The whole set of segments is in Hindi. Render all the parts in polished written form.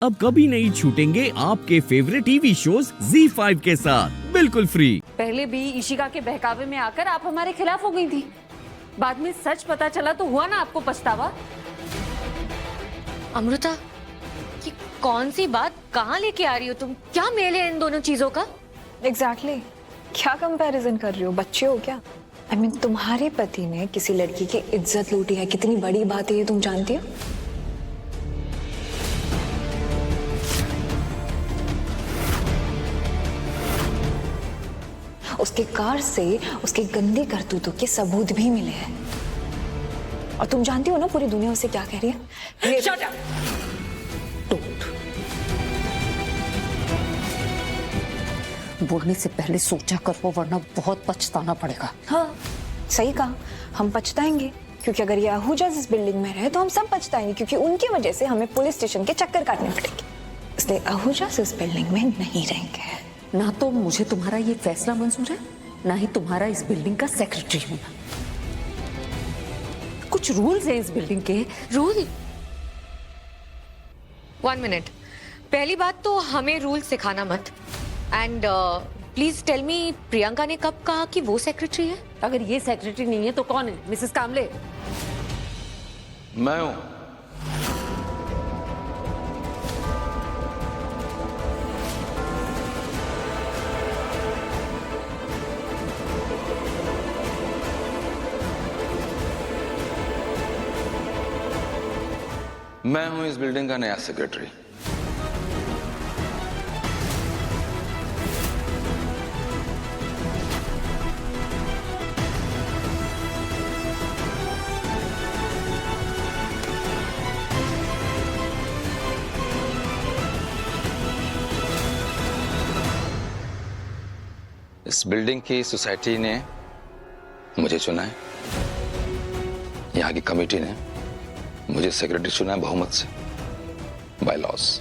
अब कभी नहीं छूटेंगे आपके फेवरेट टीवी शोज ZEE5 के साथ बिल्कुल फ्री। पहले भी इशिका के बहकावे में आकर आप हमारे खिलाफ हो गई थी। बाद में सच पता चला तो हुआ ना आपको पछतावा। अमृता, ये कौन सी बात कहाँ लेके आ रही हो तुम? क्या मेल है इन दोनों चीजों का? एग्जैक्टली क्या कंपैरिजन कर रही हो? बच्चे हो क्या? आई मीन तुम्हारे पति ने किसी लड़की की इज्जत लूटी है, कितनी बड़ी बात है ये तुम जानती हो? उसके कार से उसकी गंदी करतूतों के सबूत भी मिले हैं। और तुम जानती हो ना पूरी दुनिया उसे क्या कह रही है? Shut up! बोलने से पहले सोचा कर वो, वरना बहुत पछताना पड़ेगा। हाँ सही कहा, हम पछताएंगे क्योंकि अगर ये आहूजाज इस बिल्डिंग में रहे तो हम सब पछताएंगे क्योंकि उनकी वजह से हमें पुलिस स्टेशन के चक्कर काटने पड़ेंगे। इसलिए आहूजाज इस बिल्डिंग में नहीं रहेंगे। ना तो मुझे तुम्हारा ये फैसला मंजूर है, ना ही तुम्हारा इस बिल्डिंग का सेक्रेटरी होना। कुछ रूल्स हैं इस बिल्डिंग के। रूल? 1 मिनट। पहली बात तो हमें रूल सिखाना मत। And please tell me, Priyanka ने कब कहा कि वो सेक्रेटरी है? अगर ये सेक्रेटरी नहीं है तो कौन है? मिसेस कामले? मैं हूं। मैं हूं इस बिल्डिंग का नया सेक्रेटरी। इस बिल्डिंग की सोसाइटी ने मुझे चुना है, यहाँ की कमेटी ने मुझे सेक्रेटरी चुना है बहुमत से, बाय लॉस।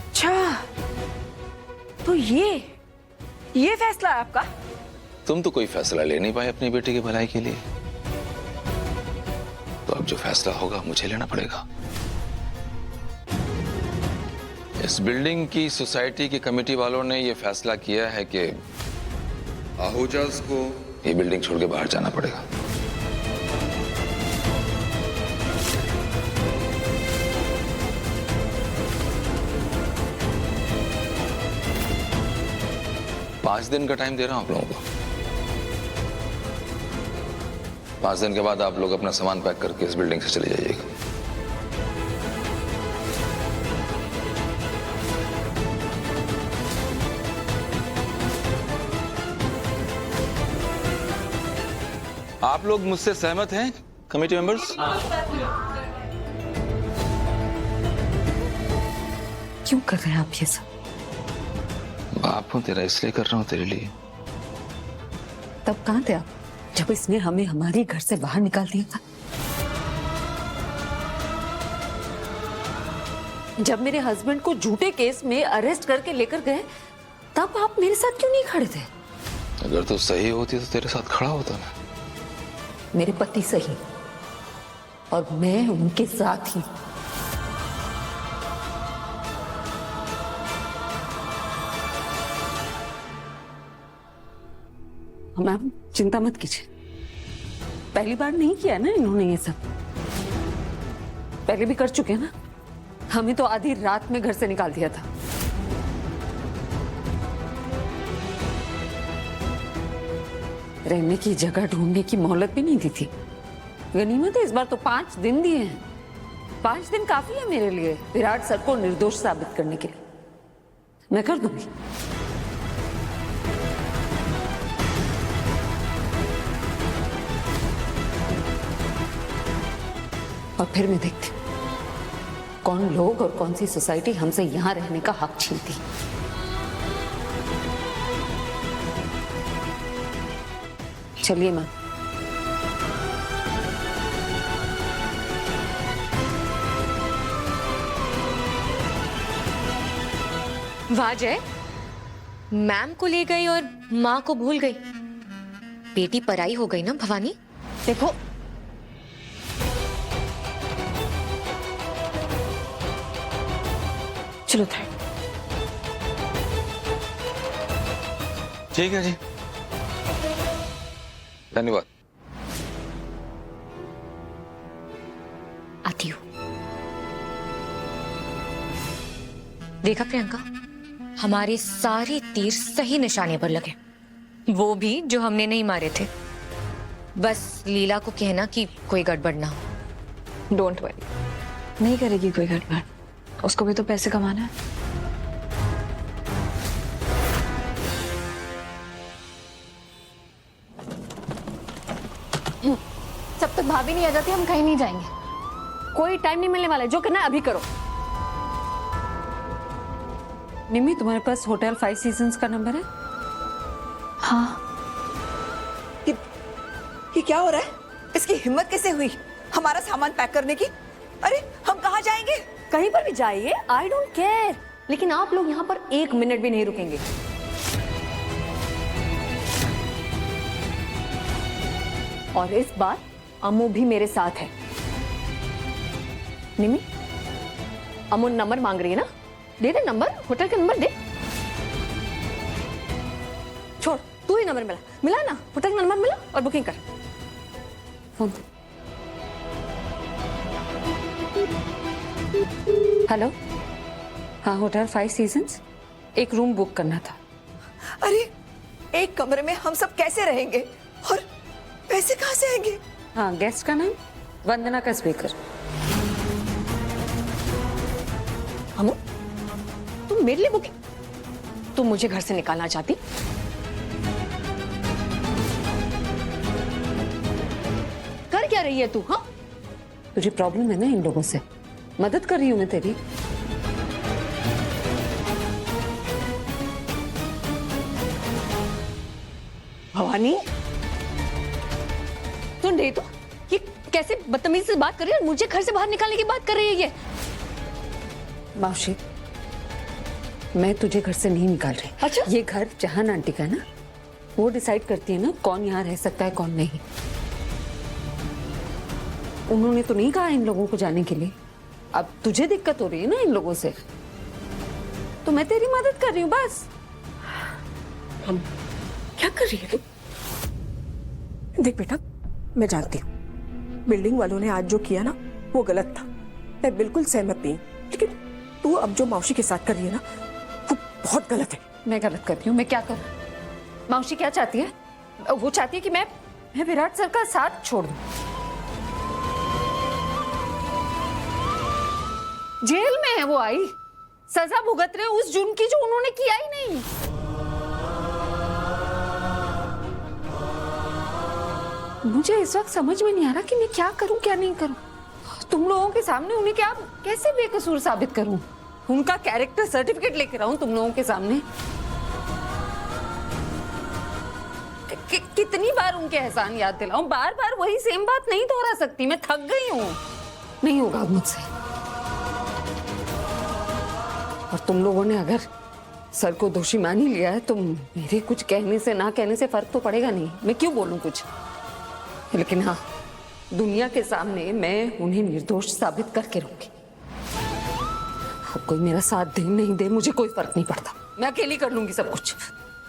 अच्छा, तो ये फैसला है आपका? तुम तो कोई फैसला ले नहीं पाए अपनी बेटी की भलाई के लिए, तो अब जो फैसला होगा मुझे लेना पड़ेगा। इस बिल्डिंग की सोसाइटी की कमेटी वालों ने यह फैसला किया है कि आहूजाज को ये बिल्डिंग छोड़ के बाहर जाना पड़ेगा। पांच दिन का टाइम दे रहा हूं आप लोगों को। 5 दिन के बाद आप लोग अपना सामान पैक करके इस बिल्डिंग से चले जाइएगा। आप लोग मुझसे सहमत हैं कमेटी मेंबर्स? क्यों कर रहे हैं आप ये सब? बाप हूं तेरा, इसलिए कर रहा हूं तेरे लिए। तब कहाँ थे आप जब इसने हमें हमारी घर से बाहर निकाल दिया था? जब मेरे हस्बैंड को झूठे केस में अरेस्ट करके लेकर गए, तब आप मेरे साथ क्यों नहीं खड़े थे? अगर तू सही होती तो तेरे साथ खड़ा होता ना। मेरे पति सही और मैं उनके साथ ही। मैम चिंता मत कीजिए, पहली बार नहीं किया ना इन्होंने ये सब, पहले भी कर चुके हैं ना। हमें तो आधी रात में घर से निकाल दिया था। रहने की जगह ढूंढने की मोहलत भी नहीं दी थी। गनीमत है इस बार तो 5 दिन दिए हैं। 5 दिन काफी है मेरे लिए विराट सर को निर्दोष साबित करने के लिए। मैं कर दूंगी। और फिर मैं देखती हूँ कौन लोग और कौन सी सोसाइटी हमसे यहां रहने का हक छीनती। चलिए मैम। वाह जय, मैम को ले गई और माँ को भूल गई। बेटी पराई हो गई ना भवानी। देखो चलो थैंक। ठीक है जी, धन्यवाद। आती हूँ। देखा प्रियंका, हमारे सारे तीर सही निशाने पर लगे, वो भी जो हमने नहीं मारे थे। बस लीला को कहना कि कोई गड़बड़ ना हो। डोंट वरी, नहीं करेगी कोई गड़बड़, उसको भी तो पैसे कमाना है। जब तक भाभी नहीं आ जाती हम कहीं नहीं जाएंगे। कोई टाइम नहीं मिलने वाला है, जो करना है अभी करो। निम्मी, तुम्हारे पास होटल 5 सीजन्स का नंबर है? हाँ। ये क्या हो रहा है? इसकी हिम्मत कैसे हुई हमारा सामान पैक करने की? अरे हम कहाँ जाएंगे? कहीं पर भी जाइए, आई डोंट केयर, लेकिन आप लोग यहाँ पर 1 मिनट भी नहीं रुकेंगे। और इस बार अम्मू भी मेरे साथ है। निमी, अम्मू नंबर मांग रही है ना, दे दे नंबर, होटल का नंबर दे। छोड़, तू ही नंबर मिला ना, होटल का नंबर मिला और बुकिंग कर। फोन। हेलो, हाँ, होटल 5 सीजन्स, एक रूम बुक करना था। अरे एक कमरे में हम सब कैसे रहेंगे और पैसे कहाँ से आएंगे? हाँ, गेस्ट का नाम वंदना का स्पीकर। अम्मू, तुम मेरे लिए बुकिंग? तुम मुझे घर से निकालना चाहती? कर क्या रही है तू? हाँ, तुझे प्रॉब्लम है ना इन लोगों से? मदद कर रही हूं मैं तेरी। भवानी, सुन रही तो ये कैसे बदतमीजी से बात कर रही है और मुझे घर से बाहर निकालने की बात कर रही है ये। मावशी, मैं तुझे घर से नहीं निकाल रही। अच्छा? ये घर जहान आंटी का है ना, वो डिसाइड करती है ना कौन यहाँ रह सकता है कौन नहीं। उन्होंने तो नहीं कहा इन लोगों को जाने के लिए। अब तुझे दिक्कत हो रही है ना इन लोगों से, तो मैं तेरी मदद कर रही हूँ बस। हम क्या कर रही है तू? देख बेटा, मैं जानती हूँ बिल्डिंग वालों ने आज जो किया ना वो गलत था, मैं बिल्कुल सहमत नहीं, लेकिन तू अब जो मौसी के साथ कर रही है ना वो बहुत गलत है। मैं गलत करती हूँ? मैं क्या करूँ? मौसी क्या चाहती है? वो चाहती है कि मैं विराट सर का साथ छोड़ दूं। जेल में है वो, आई सजा भुगत रहे उस जुर्म की जो उन्होंने किया ही नहीं। मुझे इस वक्त समझ में नहीं आ रहा कि मैं क्या करूं क्या नहीं करूं। तुम लोगों के सामने उन्हें क्या कैसे बेकसूर साबित करूं? उनका कैरेक्टर सर्टिफिकेट लेकर आऊं तुम लोगों के सामने? कितनी बार उनके एहसान याद दिलाऊं? बार बार वही सेम बात नहीं दोहरा सकती, मैं थक गई हूं। नहीं होगा अब मुझसे। और तुम लोगों ने अगर सर को दोषी मान ही लिया है तो मेरे कुछ कहने से ना कहने से फर्क तो पड़ेगा नहीं। मैं क्यों बोलूं कुछ? लेकिन हाँ, दुनिया के सामने मैं उन्हें निर्दोष साबित करके रहूंगी। अब कोई मेरा साथ दे नहीं दे मुझे कोई फर्क नहीं पड़ता, मैं अकेली कर लूंगी सब कुछ।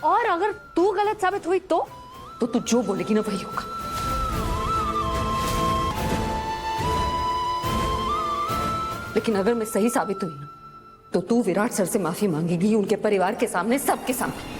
और अगर तू गलत साबित हुई तो तू जो बोलेगी ना वही होगा। लेकिन अगर मैं सही साबित हुई ना तो तू विराट सर से माफी मांगेगी, उनके परिवार के सामने, सबके सामने।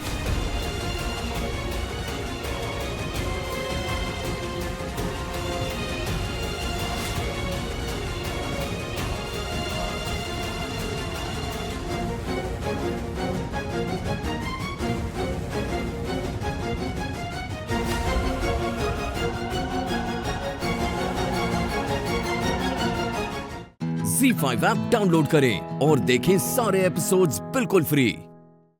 Z5 ऐप डाउनलोड करें और देखें सारे एपिसोड्स बिल्कुल फ्री।